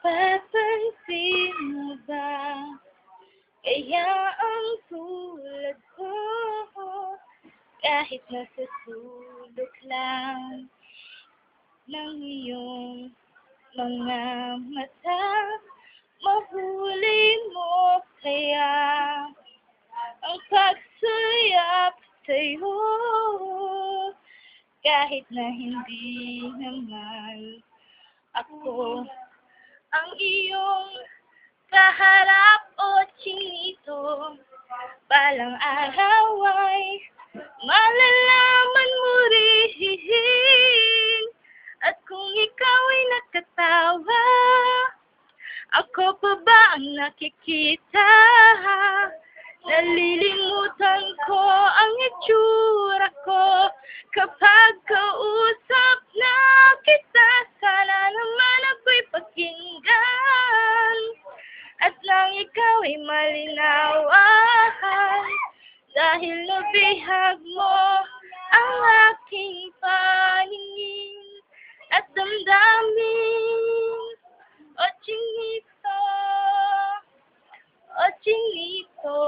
Napapansin mo ba? Kaya ang tulad ko, kahit nasa sulok lang ng iyong mga mata, mahuli mo kaya ang pagsuyap sa'yo, kahit na hindi naman ako ang iyong kaharap o chinito. Balang araw ay malalaman mo rin. At kung ikaw ay nakatawa, ako pa ba ang nakikita? Nalilimutan ko ang itsura ko kapag kausap na kita. Sana naman ako'y pakinggan at nang ikaw ay malinawan, dahil nabihag mo ang aking paningin at damdamin. O chinito, o chinito,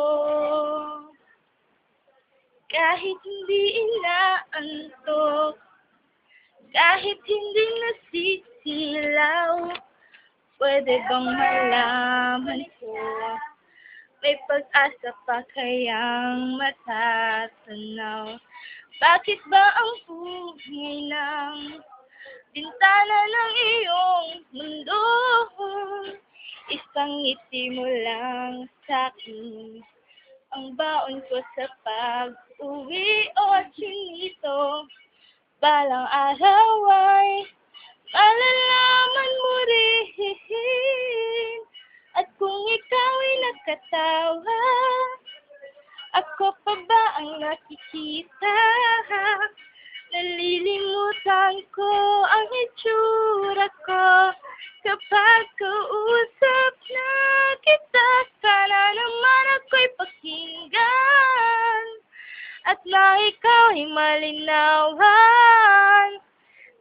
kahit hindi inaantok, kahit hindi nasisilaw, pwede bang malaman ko, may pag-asa pa kayang matatanaw? Bakit ba ang hugay ng bintana ng iyong mundo, isang ngiti mo lang sa'kin, ang baon ko sa pag-uwi? O chinito, balang araw ay malalaman mo rin. At kung ikaw ay nakatawa, ako pa ba ang nakikita? Nalilimutan ko ang itsura ko kapag kausap na kita. Sana naman ako'y pakinggan at na ikaw ay malinawan,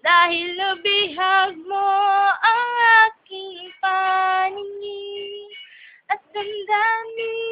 dahil nabihag mo ang aking paningin at damdamin.